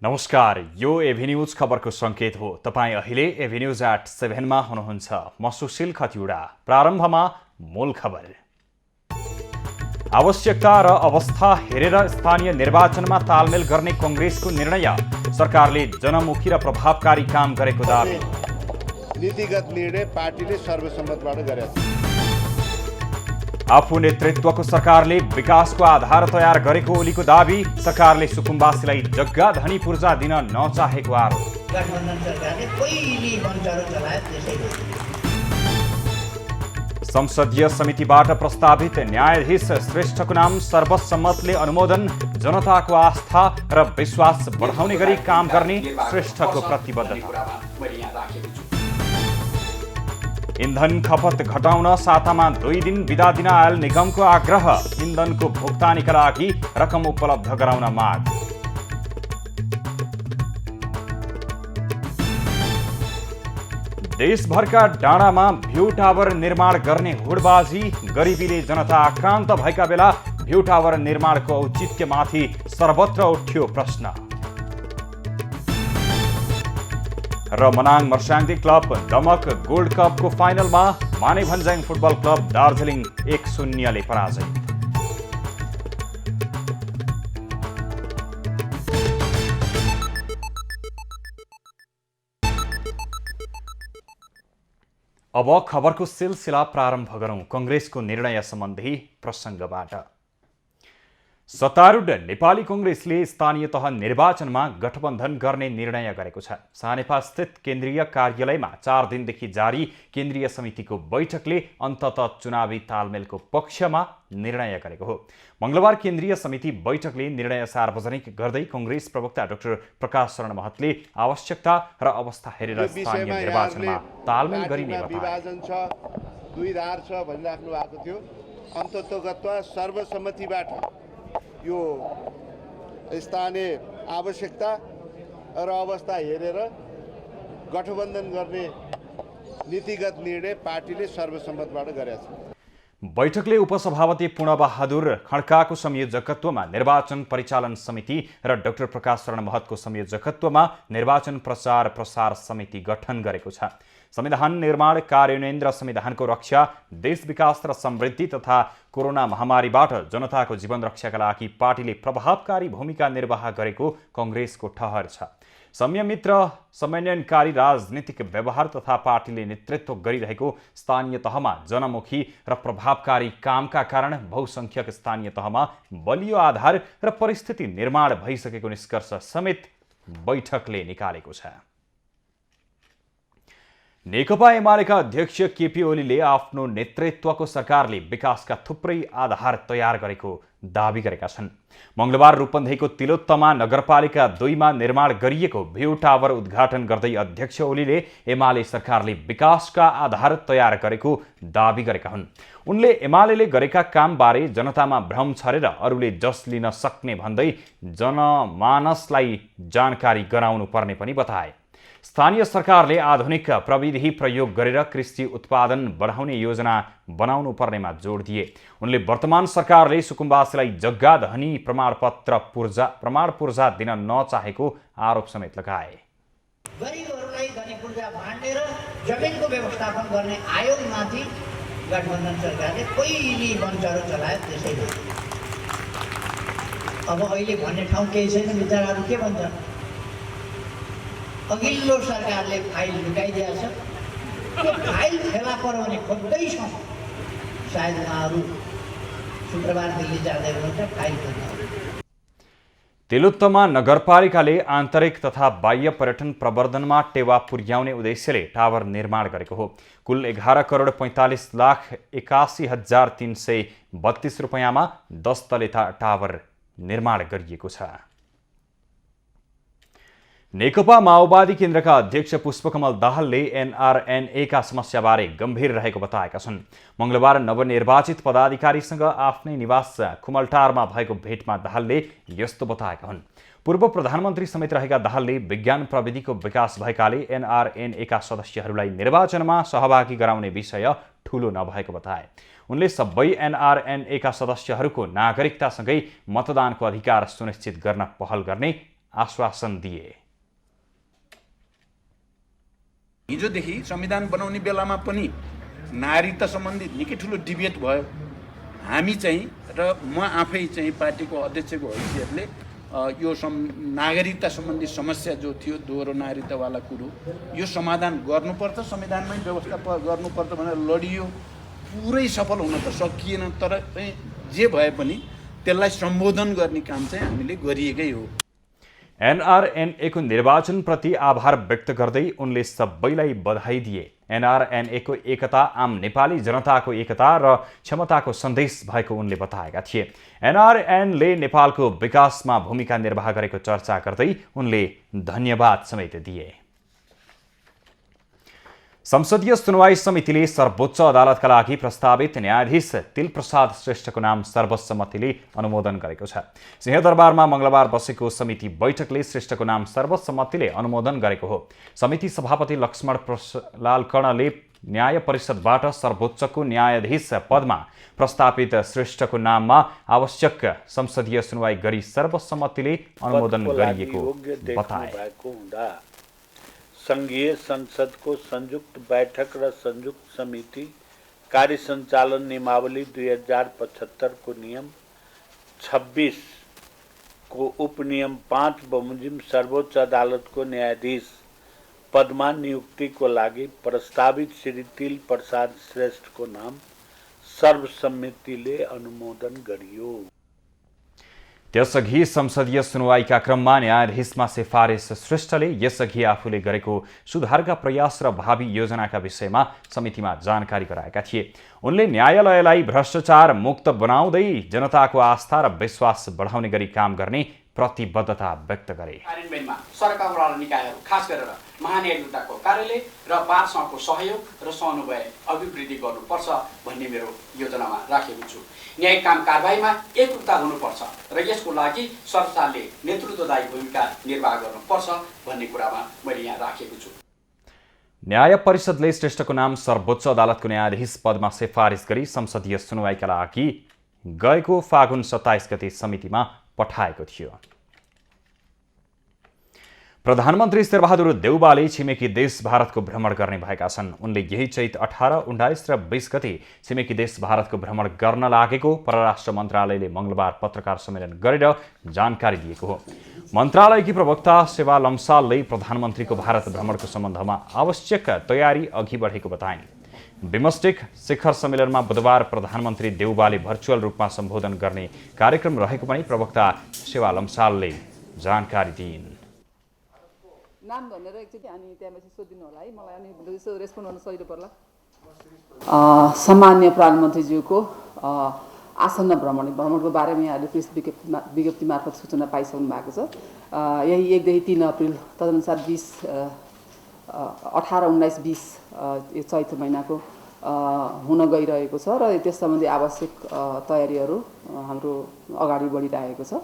नमस्कार, यो एभिन्यूज खबरको संकेत हो। तपाईँ अहिले एभिन्यूज एट 7 मा हुनुहुन्छ। म सुशील खतिवडा। प्रारम्भमा मूल खबर। आवश्यकता र अवस्था हेरेर स्थानीय निर्वाचनमा तालमेल गर्ने कांग्रेसको निर्णय। सरकारले जनमुखी र प्रभावकारी काम गरेको दाबी। नीतिगत निर्णय पार्टीले सर्वसम्मतबाट गरेको छ। आफू नेतृत्वको सरकारले विकासको आधार तयार गरेको ओलीको दाबी। सरकारले सुकुम्बासीलाई जग्गा धनी पूर्जा दिन नचाहेको आरोप। गठबन्धन सरकारले कहिले बन्चरो चलायो त्यसैले। संसदीय समितिबाट प्रस्तावित न्यायाधीश श्रेष्ठको नाम सर्वसम्मतले अनुमोदन। जनताको आस्था र विश्वास बढाउने गरी काम गर्ने श्रेष्ठको प्रतिबद्धता। इन्धन खपत घटाउन सातामा 2 दिन बिदा दिन आयल निगमको आग्रह। इन्धनको भुक्तानीका लागि रकम उपलब्ध गराउन माग। देशभरका डाँडामा भ्यू टावर निर्माण गर्ने हुडबाजी। गरिबीले जनता आक्रान्त भएका बेला भ्यू टावर निर्माणको औचित्यमाथि सर्वत्र उठ्यो प्रश्न। र मनाङ मर्स्याङ्दी क्लब दमक गोल्ड कपको फाइनलमा मानेभन्ज्याङ फुटबल क्लब दार्जिलिङ 1-0 पराजय। अब खबरको सिलसिला प्रारम्भ गरौं कांग्रेसको निर्णय सम्बन्धी प्रसङ्गबाट। सत्तारूढ नेपाली कांग्रेसले स्थानीय तह निर्वाचनमा गठबन्धन गर्ने निर्णय गरेको छ। सानेपा स्थित केन्द्रीय कार्यालयमा 4 दिनदेखि जारी केन्द्रीय समितिको बैठकले अन्ततः चुनावी तालमेलको पक्षमा निर्णय गरेको हो। मंगलबार केन्द्रीय समिति बैठकले निर्णय सार्वजनिक गर्दै कांग्रेस प्रवक्ता डाक्टर प्रकाश शरण महतले आवश्यकता र अवस्था हेरेर स्थानीय निर्वाचनमा तालमेल गरिने बताए। विभाजन छ, दुई धार छ भनिराख्नु भएको थियो। अन्ततोगतमा सर्वसम्मतिबाट यो स्थानीय आवश्यकता र अवस्था हेरेर गठबन्धन गर्ने नीतिगत निर्णय पार्टीले सर्वसम्मतबाट गरेको छ। बैठकले उपसभापति पूर्णबहादुर खड्काको संयोजकत्वमा निर्वाचन परिचालन समिति र डाक्टर प्रकाश शरण महतको संयोजकत्वमा निर्वाचन प्रचार प्रसार समिति गठन गरेको छ। संविधान निर्माण, कार्यान्वयन र संविधानको रक्षा, देश विकास र समृद्धि तथा कोरोना महामारीबाट जनताको जीवन रक्षाका लागि पार्टीले प्रभावकारी भूमिका निर्वाह गरेको कांग्रेसको ठहर छ। संयमित र समन्वयनकारी राजनीतिक व्यवहार तथा पार्टीले नेतृत्व गरिरहेको स्थानीय तहमा जनमुखी र प्रभावकारी कामका कारण बहुसंख्यक स्थानीय तहमा बलियो आधार र परिस्थिति निर्माण भइसकेको निष्कर्ष समेत बैठकले निकालेको छ। नेकपा एमालेका अध्यक्ष केपी ओलीले आफ्नो नेतृत्वको सरकारले विकासका थुप्रै आधार तयार गरेको दाबी गरेका छन्। मंगलबार रूपन्देहीको तिलोत्तमा नगरपालिका 2 मा निर्माण गरिएको भ्यू टावर उद्घाटन गर्दै अध्यक्ष ओलीले एमाले सरकारले विकासका आधार तयार गरेको दाबी गरेका हुन्। उनले एमालेले गरेका कामबारे जनतामा भ्रम छरेर अरूले जस लिन सक्ने भन्दै जनमानसलाई जानकारी गराउनु पर्ने पनि बताए। स्थानीय सरकारले आधुनिक प्रविधि प्रयोग गरेर कृषि उत्पादन बढाउने योजना बनाउनु पर्नेमा जोड दिए। उनले वर्तमान सरकारले सुकुम्बासीलाई जग्गा धनी प्रमाण पूर्जा दिन नचाहेको आरोप समेत लगाए। गरिबहरूलाई धनी पूर्जा बाँडेर जमिनको व्यवस्थापन गर्ने आयोगमाथि गठबन्धन सरकारले कहिले बन्चरो चलायो त्यसैले। अब अहिले भन्ने ठाउँ केही छैन। विचाराहरू के भन्छन्? अघिल्लो सरकारले फाइल लुकाइदिएको छ। त्यो फाइल फेला पर्यो भने खोज्दैछौँ। सायद उहाँहरू शुक्रबार दिल्ली जाँदै हुनुहुन्छ। फाइल खोज्नु। तिलोत्तमा नगरपालिकाले आन्तरिक तथा बाह्य पर्यटन प्रवर्धनमा टेवा पुर्याउने उद्देश्यले टावर निर्माण गरेको हो। कुल 11,45,81,332 रुपैयाँमा 10 तले टावर निर्माण गरिएको छ। नेकपा माओवादी केन्द्रका अध्यक्ष पुष्पकमल दाहालले एनआरएनएका समस्याबारे गम्भीर रहेको बताएका छन्। मंगलबार नवनिर्वाचित पदाधिकारीसँग आफ्नै निवास खुमलटारमा भएको भेटमा दाहालले यस्तो बताएका हुन्। पूर्व प्रधानमन्त्री समेत रहेका दाहालले विज्ञान प्रविधिको विकास भएकाले एनआरएनएका सदस्यहरूलाई निर्वाचनमा सहभागी गराउने विषय ठूलो नभएको बताए। उनले सबै एनआरएनएका सदस्यहरूको नागरिकतासँगै मतदानको अधिकार सुनिश्चित गर्न पहल गर्ने आश्वासन दिए। हिजोदेखि संविधान बनाउने बेलामा पनि नागरिकता सम्बन्धी निकै ठुलो डिबेट भयो। हामी चाहिँ र म आफै चाहिँ पार्टीको अध्यक्षको हैसियतले यो नागरिकता सम्बन्धी समस्या जो थियो दोहोरो नागरिकतावाला कुरो यो समाधान गर्नुपर्छ, संविधानमै व्यवस्था गर्नुपर्छ भनेर लडियो। पुरै सफल हुन त सकिएन, तर चाहिँ जे भए पनि त्यसलाई सम्बोधन गर्ने काम चाहिँ हामीले गरिएकै हो। एनआरएनएको निर्वाचनप्रति आभार व्यक्त गर्दै उनले सबैलाई बधाई दिए। एनआरएनएको एकता आम नेपाली जनताको एकता र क्षमताको सन्देश भएको उनले बताएका थिए। एनआरएनले नेपालको विकासमा भूमिका निर्वाह गरेको चर्चा गर्दै उनले धन्यवाद समेत दिए। संसदीय सुनवाई समितिले सर्वोच्च अदालतका लागि प्रस्तावित न्यायाधीश तिलप्रसाद श्रेष्ठको नाम सर्वसम्मतिले अनुमोदन गरेको छ। सिंहदरबारमा मंगलबार बसेको समिति बैठकले श्रेष्ठको नाम सर्वसम्मतिले अनुमोदन गरेको हो। समिति सभापति लक्ष्मण लाल कर्णले न्याय परिषदबाट सर्वोच्चको न्यायाधीश पदमा प्रस्तावित श्रेष्ठको नाममा आवश्यक संसदीय सुनवाई गरी सर्वसम्मतिले अनुमोदन गरिएको बताए। संघीय संसदको संयुक्त बैठक र संयुक्त समिति कार्य सञ्चालन नियमावली 2075 को नियम 26 को उपनियम 5 बमोजिम सर्वोच्च अदालतको न्यायाधीश पदमा नियुक्तिको लागि प्रस्तावित श्री तिल प्रसाद श्रेष्ठको नाम सर्वसम्मतिले अनुमोदन गरियो। त्यसअघि संसदीय सुनवाईका क्रममा न्यायाधीशमा सिफारिस श्रेष्ठले यसअघि आफूले गरेको सुधारका प्रयास र भावी योजनाका विषयमा समितिमा जानकारी गराएका थिए। उनले न्यायालयलाई भ्रष्टाचार मुक्त बनाउँदै जनताको आस्था र विश्वास बढाउने गरी काम गर्ने प्रतिबद्धता व्यक्त गरे। कार्यान्वयनमा सरकारवाला निकायहरू खास गरेर महान्यायिकताको कार्यालय र बारसँगको सहयोग र समन्वय अभिवृद्धि गर्नुपर्छ भन्ने मेरो योजनामा राखेको छु। न्यायिक काम कारबाहीमा एकरूपता हुनुपर्छ र यसको लागि सरकारले नेतृत्वदायी भूमिका निर्वाह गर्नुपर्छ भन्ने कुरामा मैले यहाँ राखेको छु। न्याय परिषदले श्रेष्ठको नाम सर्वोच्च अदालतको न्यायाधीश पदमा सिफारिस गरी संसदीय सुनवाईका लागि गएको फागुन 27 गते समितिमा पठाएको थियो। प्रधानमन्त्री शेरबहादुर देउवाले छिमेकी देश भारतको भ्रमण गर्ने भएका छन्। उनले यही चैत 18, 19 र 20 गते छिमेकी देश भारतको भ्रमण गर्न लागेको परराष्ट्र मन्त्रालयले मंगलबार पत्रकार सम्मेलन गरेर जानकारी दिएको हो। मन्त्रालयकी प्रवक्ता सेवा लम्सालले प्रधानमन्त्रीको भारत भ्रमणको सम्बन्धमा आवश्यक तयारी अघि बढेको बताइन्। बिमस्टेक शिखर सम्मेलनमा बुधबार प्रधानमन्त्री देउवाले भर्चुअल रूपमा सम्बोधन गर्ने कार्यक्रम रहेको पनि प्रवक्ता सेवा लम्सालले जानकारी दिइन्। नाम भनेर एकचोटि अनि त्यसपछि सोधिदिनु होला है, मलाई अनि यसो रेस्पोन्ड गर्न सजिलो पर्ला। सामान्य प्रधानमन्त्रीज्यूको आसन्न भ्रमणको बारेमा यहाँले प्रेस विज्ञप्ति मार्फत सूचना पाइसक्नु भएको छ। यही 1 देखि 3 अप्रिल तदनुसार 18, 19, 20 यो चैत्र महिनाको हुन गइरहेको छ र त्यस सम्बन्धी आवश्यक तयारीहरू हाम्रो अगाडि बढिरहेको छ।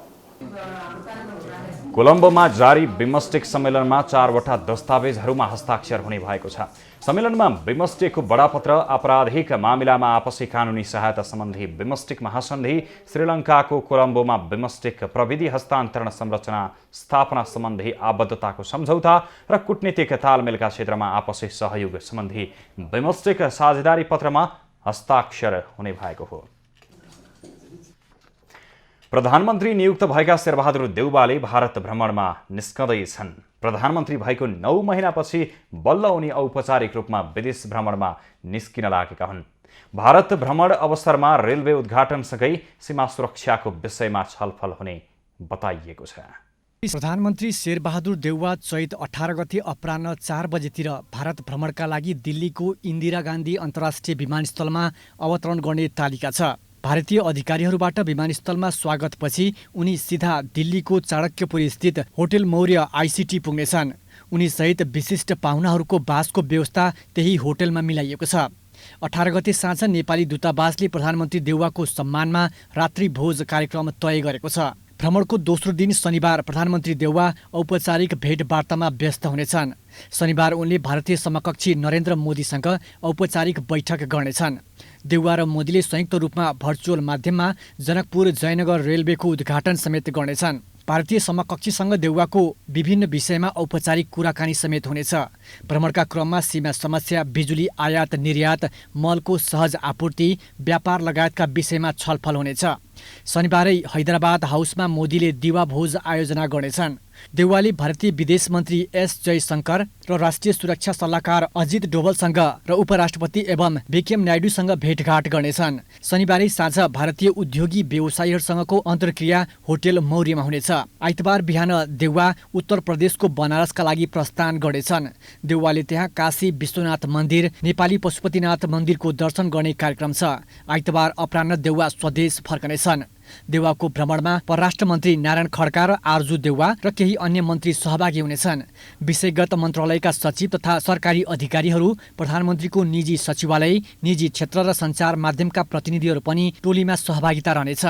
कोलम्बोमा जारी बिमस्टेक सम्मेलनमा 4वटा दस्तावेजहरूमा हस्ताक्षर हुने भएको छ। सम्मेलनमा बिमस्टेकको बडापत्र, आपराधिक मामिलामा आपसी कानुनी सहायता सम्बन्धी बिमस्टेक महासन्धि, श्रीलङ्काको कोलम्बोमा बिमस्टेक प्रविधि हस्तान्तरण संरचना स्थापना सम्बन्धी आबद्धताको सम्झौता र कूटनीतिक तालमेलका क्षेत्रमा आपसी सहयोग सम्बन्धी बिमस्टेक साझेदारी पत्रमा हस्ताक्षर हुने भएको हो। प्रधानमन्त्री नियुक्त भएका शेरबहादुर देउवाले भारत भ्रमणमा निस्कँदैछन्। प्रधानमन्त्री भएको 9 महिनापछि बल्ल उनी औपचारिक रूपमा विदेश भ्रमणमा निस्किन लागेका हुन्। भारत भ्रमण अवसरमा रेलवे उद्घाटनसँगै सीमा सुरक्षाको विषयमा छलफल हुने बताइएको छ। प्रधानमन्त्री शेरबहादुर देउवा चैत 18 गते अपराह्न 4 बजेतिर भारत भ्रमणका लागि दिल्लीको इन्दिरा गान्धी अन्तर्राष्ट्रिय विमानस्थलमा अवतरण गर्ने तालिका छ। भारतीय अधिकारीहरूबाट विमानस्थलमा स्वागतपछि उनी सिधा दिल्लीको चाणक्यपुरी स्थित होटल मौर्य आइसिटी पुग्नेछन्। उनी सहित विशिष्ट पाहुनाहरूको बासको व्यवस्था त्यही होटलमा मिलाइएको छ। 18 गते साँझ नेपाली दूतावासले प्रधानमन्त्री देउवाको सम्मानमा रात्रि भोज कार्यक्रम तय गरेको छ। भ्रमणको दोस्रो दिन शनिबार प्रधानमन्त्री देउवा औपचारिक भेटवार्तामा व्यस्त हुनेछन्। शनिबार उनले भारतीय समकक्षी नरेन्द्र मोदीसँग औपचारिक बैठक गर्नेछन्। देउवा र मोदीले संयुक्त रूपमा भर्चुअल माध्यममा जनकपुर जयनगर रेलवेको उद्घाटन समेत गर्नेछन्। भारतीय समकक्षीसँग देउवाको विभिन्न विषयमा औपचारिक कुराकानी समेत हुनेछ। भ्रमणका क्रममा सीमा समस्या, बिजुली आयात निर्यात, मलको सहज आपूर्ति, व्यापार लगायतका विषयमा छलफल हुनेछ। शनिबारै हैदराबाद हाउसमा मोदीले दिवा भोज आयोजना गर्नेछन्। देउवाले भारतीय विदेश मन्त्री एस जयशंकर र राष्ट्रिय सुरक्षा सल्लाहकार अजित डोभलसँग र उपराष्ट्रपति एवं भिकेम नायडूसँग भेटघाट गर्नेछन्। शनिबारै साँझ भारतीय उद्योगी व्यवसायीहरूसँगको अन्तर्क्रिया होटेल मौर्यमा हुनेछ। आइतबार बिहान देउवा उत्तर प्रदेशको बनारसका लागि प्रस्थान गर्नेछन्। देउवाले त्यहाँ काशी विश्वनाथ मन्दिर, नेपाली पशुपतिनाथ मन्दिरको दर्शन गर्ने कार्यक्रम छ। आइतबार अपराह्न देउवा स्वदेश फर्कनेछन्। देउवाको भ्रमणमा परराष्ट्र मन्त्री नारायण खड्का र आरजू देउवा र केही अन्य मन्त्री सहभागी हुनेछन्। विषयगत मन्त्रालयका सचिव तथा सरकारी अधिकारीहरू, प्रधानमन्त्रीको निजी सचिवालय, निजी क्षेत्र र सञ्चार माध्यमका प्रतिनिधिहरू पनि टोलीमा सहभागिता रहनेछ।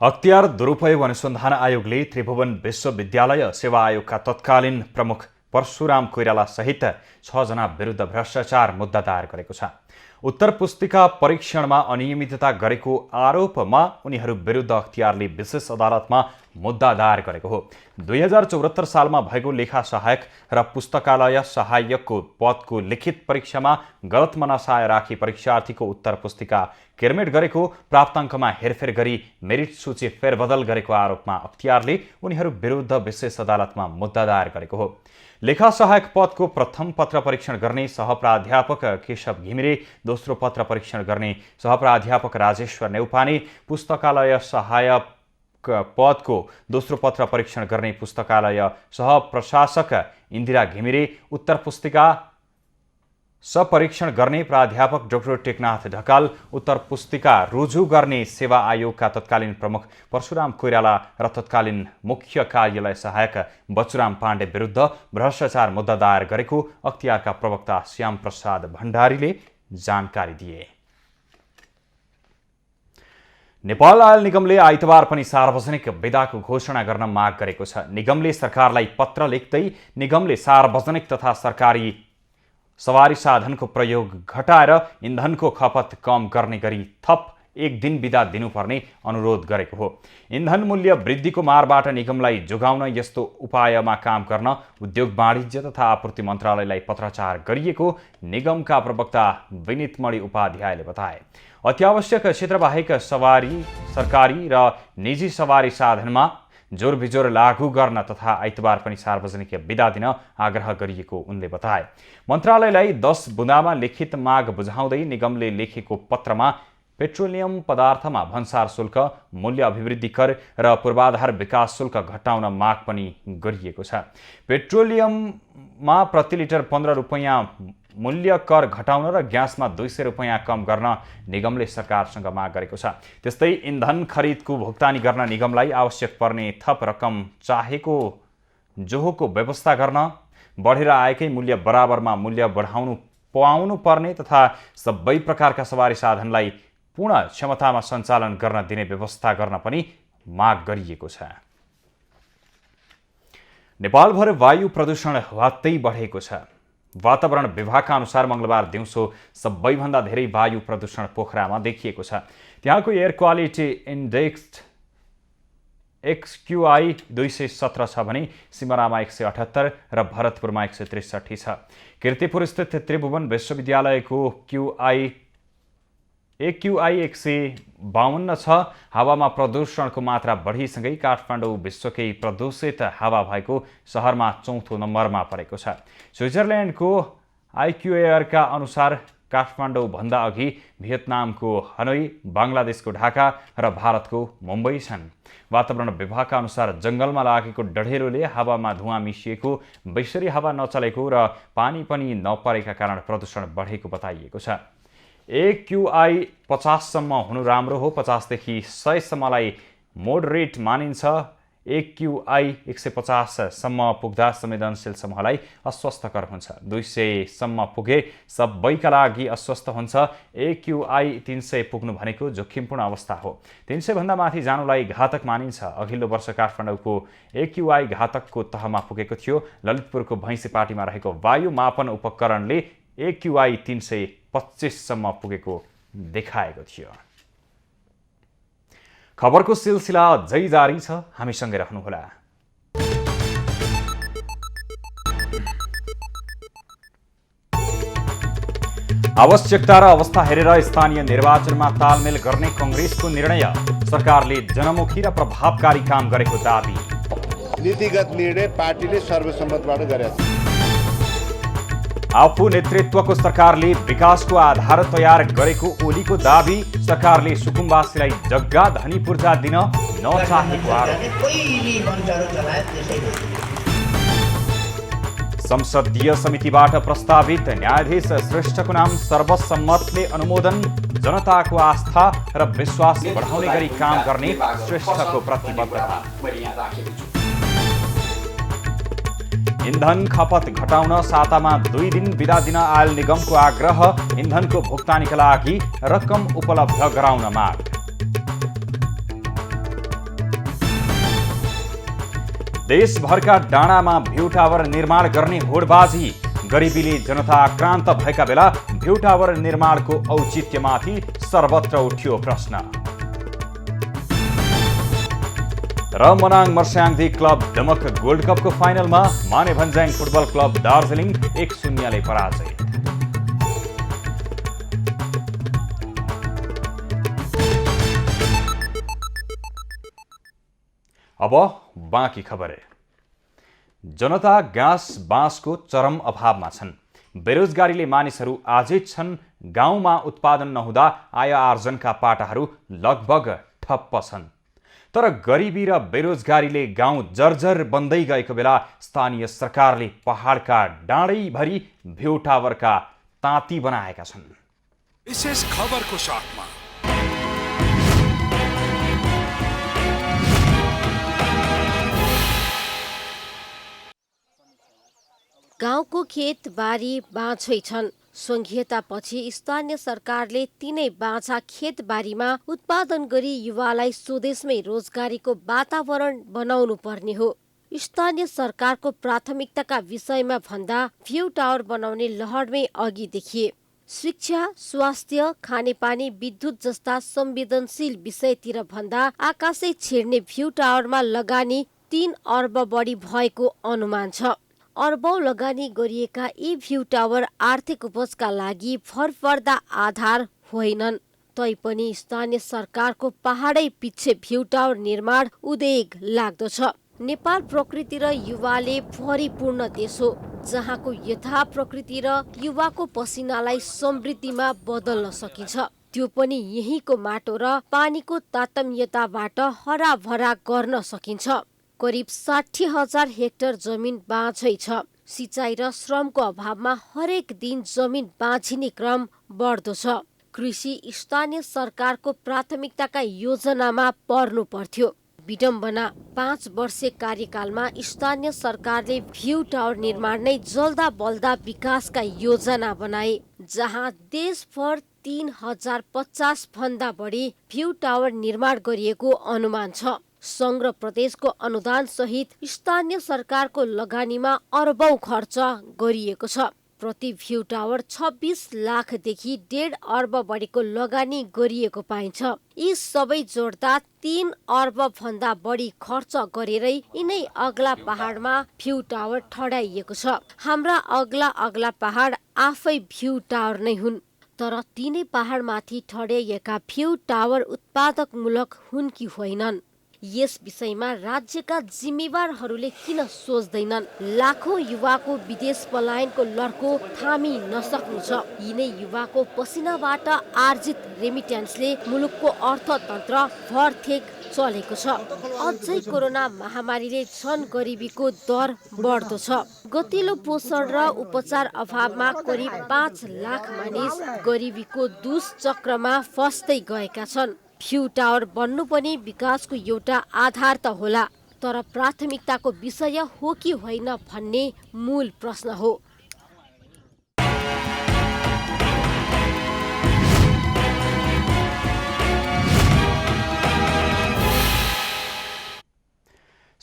अख्तियार दुरुपयोग अनुसन्धान आयोगले त्रिभुवन विश्वविद्यालय सेवा आयोगका तत्कालीन प्रमुख परशुराम कोइराला सहित 6 जना विरुद्ध भ्रष्टाचार मुद्दा दायर गरेको छ। उत्तर पुस्तिका परीक्षणमा अनियमितता गरेको आरोपमा उनीहरू विरुद्ध अख्तियारले विशेष अदालतमा मुद्दा दायर गरेको हो। 2074 सालमा भएको लेखा सहायक र पुस्तकालय सहायकको पदको लिखित परीक्षामा गलत मनसाय राखी परीक्षार्थीको उत्तर पुस्तिका किरमेट गरेको, प्राप्ताङ्कमा हेरफेर गरी मेरिट सूची फेरबदल गरेको आरोपमा अख्तियारले उनीहरू विरुद्ध विशेष अदालतमा मुद्दा दायर गरेको हो। लेखा सहायक पदको प्रथम पत्र परीक्षण गर्ने सहप्राध्यापक केशव घिमिरे, दोस्रो पत्र परीक्षण गर्ने सहप्राध्यापक राजेश्वर नेउपाने, पुस्तकालय सहायक पदको दोस्रो पत्र परीक्षण गर्ने पुस्तकालय सहप्रशासक इन्दिरा घिमिरे, उत्तर पुस्तिका सपरीक्षण गर्ने प्राध्यापक डाक्टर टेकनाथ ढकाल, उत्तर पुस्तिका रुजु गर्ने सेवा आयोगका तत्कालीन प्रमुख परशुराम कोइराला र तत्कालीन मुख्य कार्यालय सहायक बचुराम पाण्डे विरुद्ध भ्रष्टाचार मुद्दा दायर गरेको अख्तियारका प्रवक्ता श्याम प्रसाद भण्डारीले जानकारी दिए। नेपाल आयल निगमले आइतबार पनि सार्वजनिक बिदाको घोषणा गर्न माग गरेको छ। निगमले सरकारलाई पत्र लेख्दै निगमले सार्वजनिक तथा सरकारी सवारी साधनको प्रयोग घटाएर इन्धनको खपत कम गर्ने गरी थप 1 दिन बिदा दिनुपर्ने अनुरोध गरेको हो। इन्धन मूल्य वृद्धिको मारबाट निगमलाई जोगाउन यस्तो उपायमा काम गर्न उद्योग वाणिज्य तथा आपूर्ति मन्त्रालयलाई पत्राचार गरिएको निगमका प्रवक्ता विनितमणि उपाध्यायले बताए। अत्यावश्यक क्षेत्रबाहेक सवारी सरकारी र निजी सवारी साधनमा जोरबिजोर लागू गर्न तथा आइतबार पनि सार्वजनिक बिदा दिन आग्रह गरिएको उनले बताए। मन्त्रालयलाई 10 बुँदामा लिखित माग बुझाउँदै निगमले लेखेको पत्रमा पेट्रोलियम पदार्थमा भन्सार शुल्क, मूल्य अभिवृद्धि कर र पूर्वाधार विकास शुल्क घटाउन माग पनि गरिएको छ। पेट्रोलियममा प्रति लिटर 15 रुपैयाँ मूल्य कर घटाउन र ग्यासमा 200 रुपैयाँ कम गर्न निगमले सरकारसँग माग गरेको छ। त्यस्तै इन्धन खरिदको भुक्तानी गर्न निगमलाई आवश्यक पर्ने थप रकम चाहेको जोहोको व्यवस्था गर्न, बढेर आएकै मूल्य बराबरमा मूल्य बढाउनु पाउनु पर्ने तथा सबै प्रकारका सवारी साधनलाई पूर्ण क्षमतामा सञ्चालन गर्न दिने व्यवस्था गर्न पनि माग गरिएको छ। नेपालभर वायु प्रदूषण ह्वात्तै बढेको छ। वातावरण विभागका अनुसार मंगलबार दिउँसो सबैभन्दा धेरै वायु प्रदूषण पोखरामा देखिएको छ। त्यहाँको एयर क्वालिटी इन्डेक्स XQI 217 छ भने सिमरामा 178 र भरतपुरमा 163 छ। कीर्तिपुर स्थित त्रिभुवन विश्वविद्यालयको AQI 152 छ। हावामा प्रदूषणको मात्रा बढीसँगै काठमाडौँ विश्वकै प्रदूषित हावा भएको सहरमा 4थो नम्बरमा परेको छ। स्विजरल्यान्डको IQAir का अनुसार काठमाडौँ भन्दा अघि भियतनामको हनोई, बङ्गलादेशको ढाका र भारतको मुम्बई छन्। वातावरण विभागका अनुसार जंगलमा लागेको डढेलोले हावामा धुवाँ मिसिएको, बैसरी हावा नचलेको र पानी पनि नपरेका कारण प्रदूषण बढेको बताइएको छ। AQI 50 सम्म हुनु राम्रो हो। 50 देखि 100 सम्मलाई मोडरेट मानिन्छ। AQI 150 सम्म पुग्दा संवेदनशील समूहलाई अस्वस्थकर हुन्छ। 200 सम्म पुगे सबैका लागि अस्वस्थ हुन्छ। AQI 300 पुग्नु भनेको जोखिमपूर्ण अवस्था हो। 300 भन्दा माथि जानुलाई घातक मानिन्छ। अघिल्लो वर्ष काठमाडौँको AQI घातकको तहमा पुगेको थियो। ललितपुरको भैँसेपाटीमा रहेको वायु मापन उपकरणले AQI 325 सम्म पुगेको देखाएको थियो। खबरको सिलसिला अझै जारी छ, हामीसँगै रहनुहोला। आवश्यकता र अवस्था हेरेर स्थानीय निर्वाचनमा तालमेल गर्ने कांग्रेसको निर्णय। सरकारले जनमुखी र प्रभावकारी काम गरेको दाबी। नीतिगत निर्णय पार्टीले सर्वसम्मतबाट गरेको छ। आफू नेतृत्वको सरकारले विकासको आधार तयार गरेको ओलीको दाबी। सरकारले सुकुम्बासीलाई जग्गा धनी पूर्जा दिन नचाहेको आरोप। संसदीय समितिबाट प्रस्तावित न्यायाधीश श्रेष्ठको नाम सर्वसम्मतले अनुमोदन। जनताको आस्था र विश्वास बढाउने गरी काम गर्ने श्रेष्ठको प्रतिबद्धता। इन्धन खपत घटाउन सातामा 2 दिन बिदा दिन आयल निगमको आग्रह। इन्धनको भुक्तानीका लागि रकम उपलब्ध गराउन माग। देशभरका डाँडामा भ्यू टावर निर्माण गर्ने होडबाजी। गरिबीले जनता आक्रान्त भएका बेला भ्यू टावर निर्माणको औचित्यमाथि सर्वत्र उठ्यो प्रश्न। र मनाङ मर्स्याङदी क्लब दमक गोल्ड कपको फाइनलमा मानेभन्ज्याङ फुटबल क्लब दार्जिलिङ 1-0 ले पराजय। अब बाँकी खबर। जनता घाँस बाँसको चरम अभावमा छन्। बेरोजगारीले मानिसहरू आजित छन्। गाउँमा उत्पादन नहुँदा आय आर्जनका पाटाहरू लगभग ठप्प छन्। तर गरिबी र बेरोजगारीले गाउँ जर्जर बन्दै गएको बेला स्थानीय सरकारले पहाडका डाँडैभरि भ्यू टावरका ताती बनाएका छन्। विशेष खबरको साथमा गाउँको खेतबारी बाँझै छन्। संघीयतापछि स्थानीय सरकारले तिनै बाँझा खेतबारीमा उत्पादन गरी युवालाई स्वदेशमै रोजगारीको वातावरण बनाउनु पर्ने हो। स्थानीय सरकारको प्राथमिकताका विषयमा भन्दा भ्यू टावर बनाउने लहरमै अघि देखिए। शिक्षा, स्वास्थ्य, खानेपानी, विद्युत जस्ता संवेदनशील विषयतिर भन्दा आकाशै छेड्ने भ्यू टावरमा लगानी 3 अर्ब बढी भएको अनुमान छ। अर्बौं लगानी गरिएका यी भ्यू टावर आर्थिक उपजका लागि भरपर्दा आधार होइनन्। तैपनि स्थानीय सरकारको पहाडै पिच्छे भ्यू टावर निर्माण उदेग लाग्दो छ। नेपाल प्रकृति र युवाले भरिपूर्ण देश हो, जहाँको यथा प्रकृति र युवाको पसिनालाई समृद्धिमा बदल्न सकिन्छ। त्यो पनि यहीँको माटो र पानीको तातम्यताबाट हराभरा गर्न सकिन्छ। करिब 60,000 हेक्टर जमिन बाँझै छ। सिँचाइ र श्रमको अभावमा हरेक दिन जमिन बाँझिने क्रम बढ्दो छ। कृषि स्थानीय सरकारको प्राथमिकताका योजनामा पर्नु पर्थ्यो। विडम्बना, 5 वर्षे कार्यकालमा स्थानीय सरकारले भ्यू टावर निर्माण नै जल्दा बल्दा विकासका योजना बनाए, जहाँ देशभर 3050 भन्दा बढी भ्यू टावर निर्माण गरिएको अनुमान छ। संघ र प्रदेशको अनुदान सहित स्थानीय सरकारको लगानीमा अरबौं खर्च गरिएको छ। प्रति भ्यू टावर 26 लाखदेखि 1.5 अर्ब बढीको लगानी गरिएको पाइन्छ। यी सबै जोड्दा 3 अर्ब भन्दा बढी खर्च गरेरै यिनै अग्ला पहाडमा भ्यू टावर ठडाइएको छ। हाम्रा अग्ला पहाड आफै भ्यू टावर नै हुन्, तर तिनै पहाडमाथि ठड्याइएका भ्यू टावर उत्पादकमूलक हुन् कि होइनन्, यस विषयमा राज्यका जिम्मेवारहरूले किन सोच्दैनन्? लाखौं युवाको विदेश पलायनको लड्को थामी नसक्नु छ। यिनै युवाको पसिनाबाट आर्जित रेमिट्यान्सले मुलुकको अर्थतन्त्र भरथेक चलेको छ। अझै कोरोना महामारीले झन गरिबीको दर बढ्दो छ। गतिलो पोषण र उपचार अभावमा करिब 5 लाख मानिस गरिबीको दुष्चक्रमा फस्दै गएका छन्। भ्यू टावर बन्नु पनि विकासको एउटा आधार त होला। तर प्राथमिकताको विषय हो कि होइन भन्ने मूल प्रश्न हो।